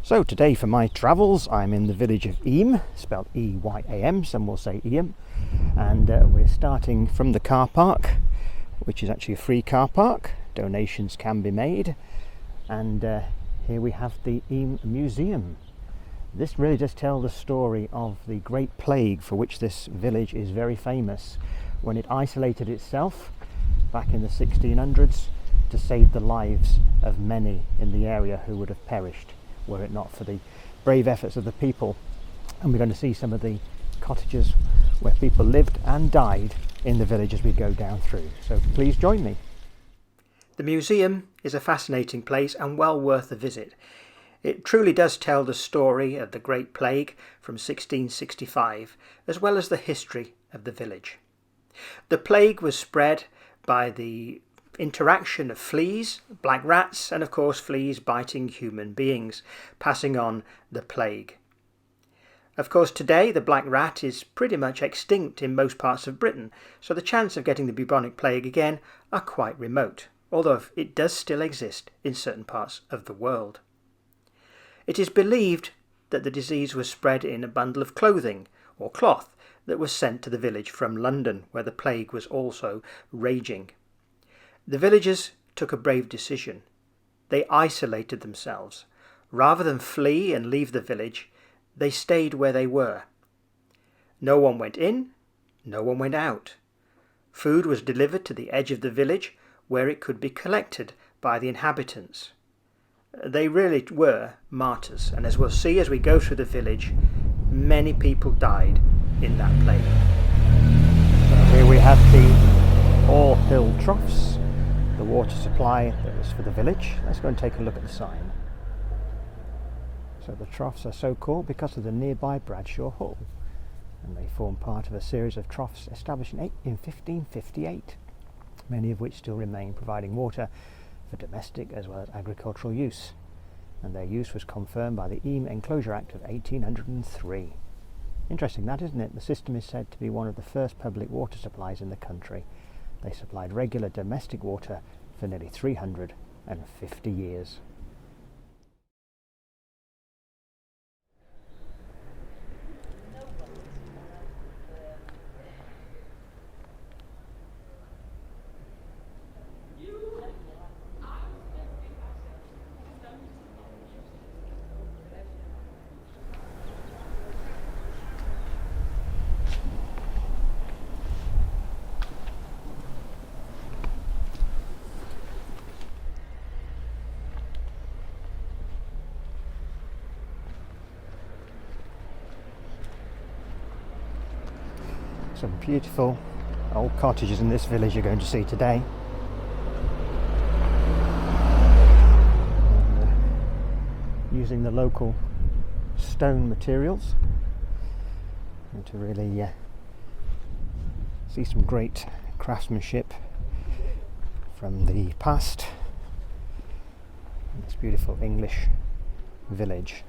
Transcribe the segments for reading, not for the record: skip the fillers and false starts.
So today for my travels I'm in the village of Eyam, spelled E-Y-A-M, some will say Eyam, and we're starting from the car park, which is actually a free car park. Donations can be made, and here we have the Eyam Museum. This really does tell the story of the Great Plague, for which this village is very famous, when it isolated itself back in the 1600s to save the lives of many in the area who would have perished were it not for the brave efforts of the people. And we're going to see some of the cottages where people lived and died in the village as we go down through. So please join me. The museum is a fascinating place and well worth a visit. It truly does tell the story of the Great Plague from 1665, as well as the history of the village. The plague was spread by the interaction of fleas, black rats, and of course fleas biting human beings, passing on the plague. Of course today the black rat is pretty much extinct in most parts of Britain, so the chance of getting the bubonic plague again are quite remote, although it does still exist in certain parts of the world. It is believed that the disease was spread in a bundle of clothing or cloth that was sent to the village from London, where the plague was also raging. The villagers took a brave decision. They isolated themselves. Rather than flee and leave the village, they stayed where they were. No one went in, no one went out. Food was delivered to the edge of the village where it could be collected by the inhabitants. They really were martyrs, and as we'll see as we go through the village, many people died in that plague. So here we have the all-hill troughs, the water supply that was for the village. Let's go and take a look at the sign. So the troughs are so called because of the nearby Bradshaw Hall, and they form part of a series of troughs established in 1558, many of which still remain, providing water for domestic as well as agricultural use, and their use was confirmed by the Eyam Enclosure Act of 1803. Interesting that, isn't it? The system is said to be one of the first public water supplies in the country. They supplied regular domestic water for nearly 350 years. Some beautiful old cottages in this village you're going to see today. And, using the local stone materials, and to really see some great craftsmanship from the past in this beautiful English village.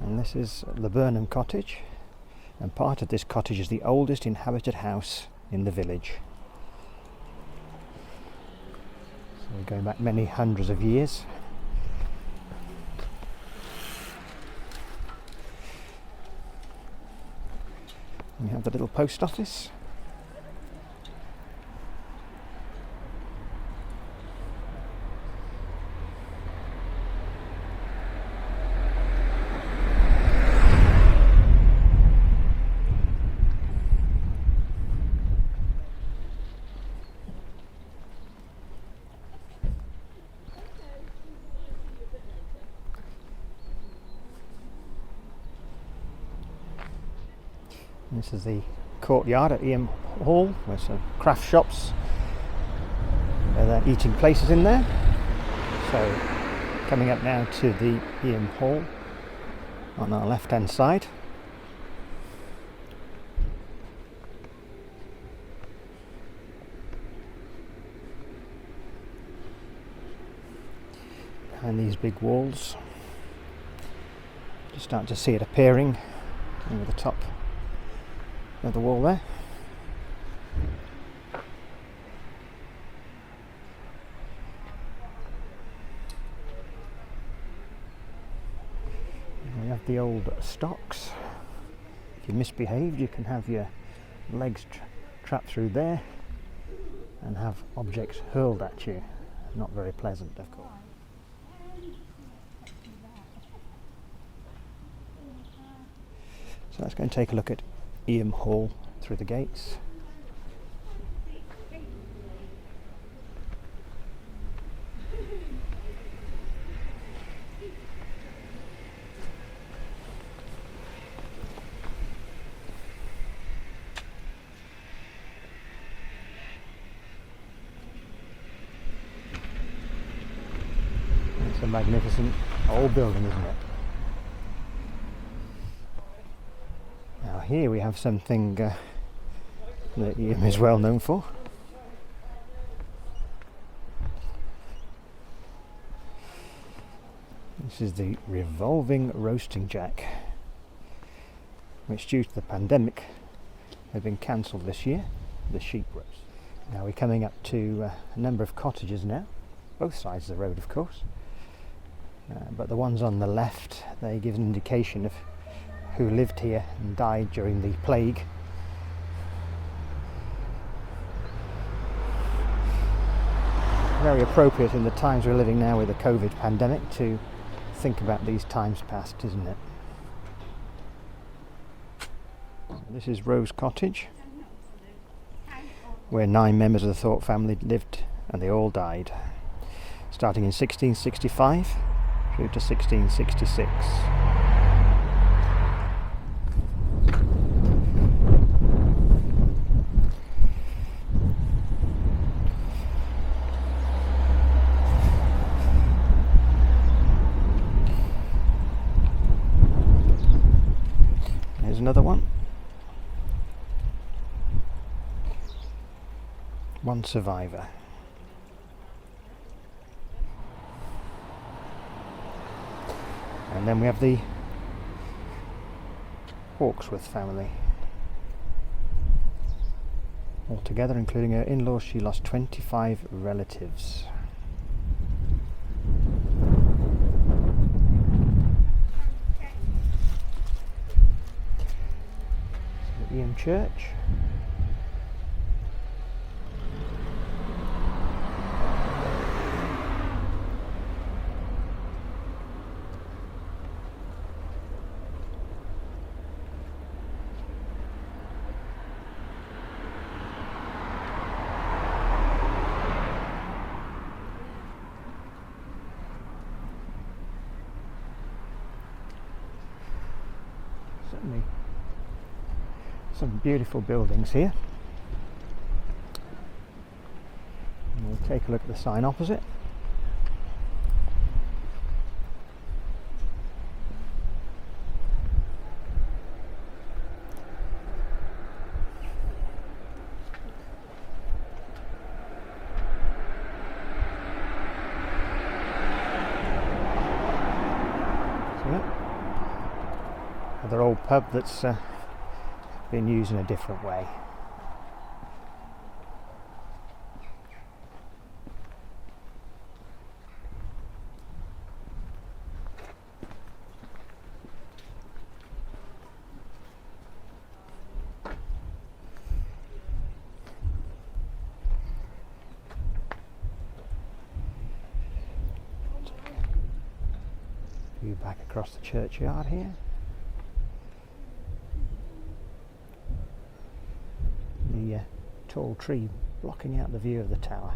And this is Bubonic Cottage, and part of this cottage is the oldest inhabited house in the village. So we're going back many hundreds of years. We have the little post office. This is the courtyard at Eyam Hall, with some craft shops. There are eating places in there. So coming up now to the Eyam Hall on our left hand side. behind these big walls. Just start to see it appearing over the top of the wall there. And we have the old stocks. If you misbehaved, you can have your legs trapped through there and have objects hurled at you. Not very pleasant, of course. So let's go and take a look at Eyam Hall through the gates. It's a magnificent old building, isn't it? Now here we have something that Eyam is well known for. This is the revolving roasting jack, which due to the pandemic have been cancelled this year, the sheep roast. Now we're coming up to a number of cottages now, both sides of the road of course, but the ones on the left, they give an indication of who lived here and died during the plague. Very appropriate in the times we're living now with the COVID pandemic to think about these times past, isn't it? So this is Rose Cottage, where 9 members of the Thorpe family lived and they all died, starting in 1665 through to 1666. Here's another one. One survivor. And then we have the Hawksworth family. Altogether, including her in-laws, she lost 25 relatives. So, Eyam Church. Certainly some beautiful buildings here. And we'll take a look at the sign opposite. Another old pub that's been used in a different way. View back across the churchyard here. The tall tree blocking out the view of the tower.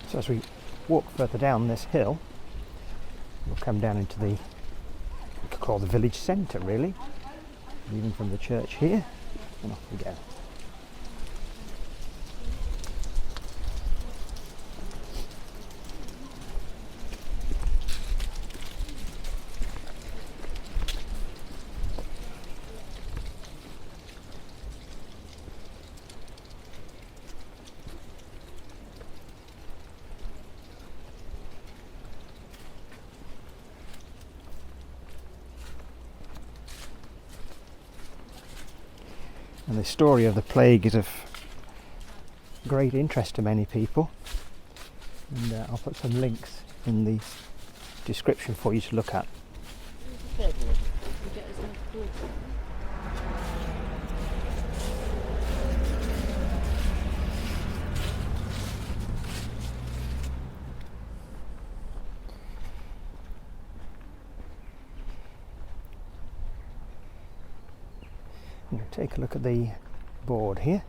So as we walk further down this hill, we'll come down into the, we could call the village centre really, even from the church here, and off we go. And the story of the plague is of great interest to many people, and I'll put some links in the description for you to look at. I'm going to take a look at the board here.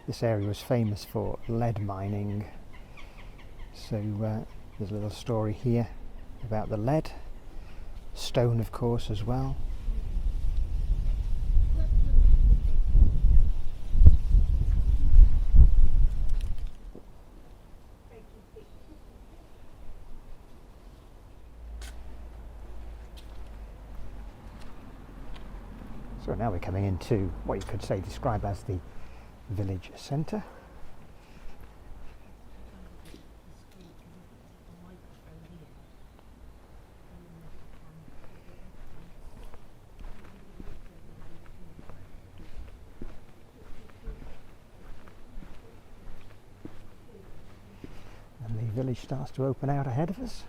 This area was famous for lead mining, so there's a little story here about the lead, stone of course as well. So now we're coming into what you could say describe as the village centre. And the village starts to open out ahead of us.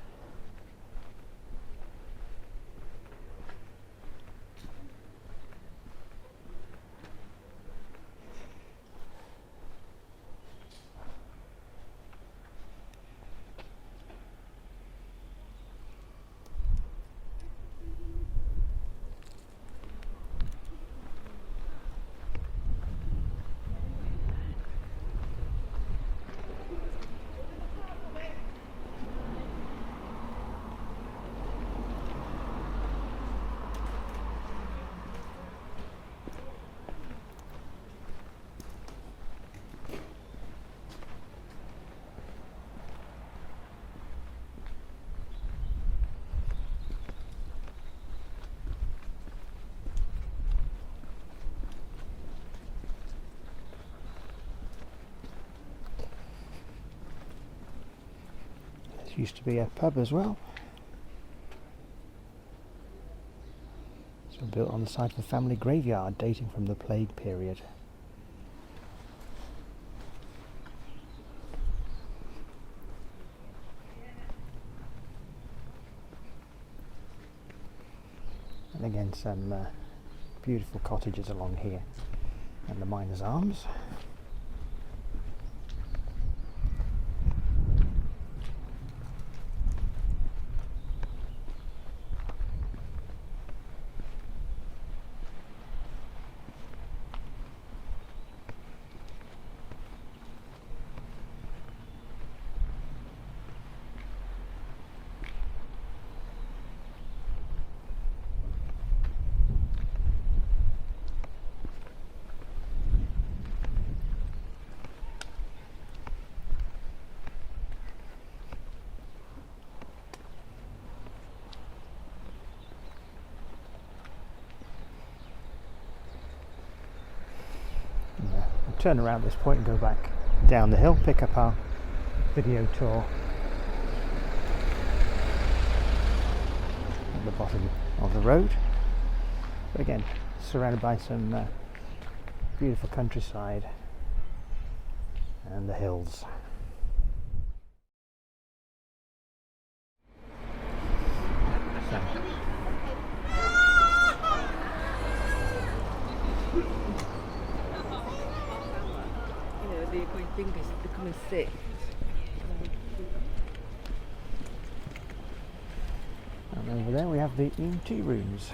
Used to be a pub as well. It's been built on the site of the family graveyard dating from the plague period. And again some beautiful cottages along here and the Miners' Arms. Turn around this point and go back down the hill, pick up our video tour at the bottom of the road. But again, surrounded by some beautiful countryside and the hills. So, fingers becoming sick. And over there we have the Eyam tea rooms.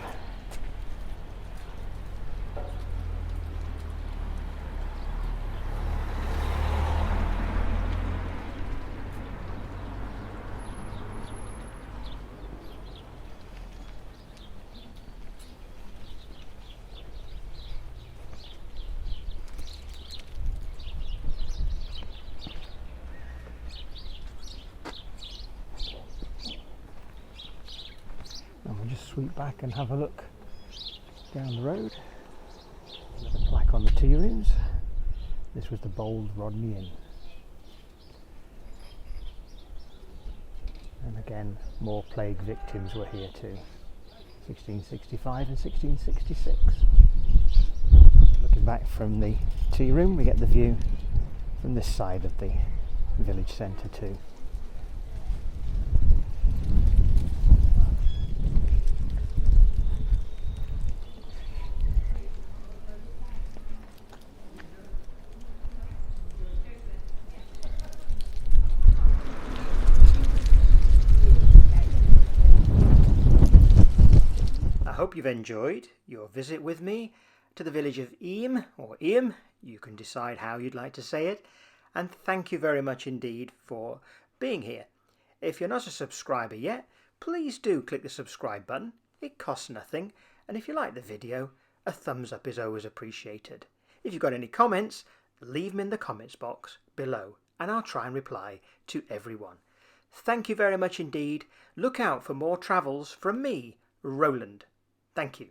And we'll just sweep back and have a look down the road. Another plaque on the tea rooms. This was the Bold Rodney Inn. And again, more plague victims were here too. 1665 and 1666. Looking back from the tea room, we get the view from this side of the village centre too. I hope you've enjoyed your visit with me to the village of Eyam, or Eyam, you can decide how you'd like to say it, and thank you very much indeed for being here. If you're not a subscriber yet, please do click the subscribe button, it costs nothing, and if you like the video, a thumbs up is always appreciated. If you've got any comments, leave them in the comments box below, and I'll try and reply to everyone. Thank you very much indeed. Look out for more travels from me, Roland. Thank you.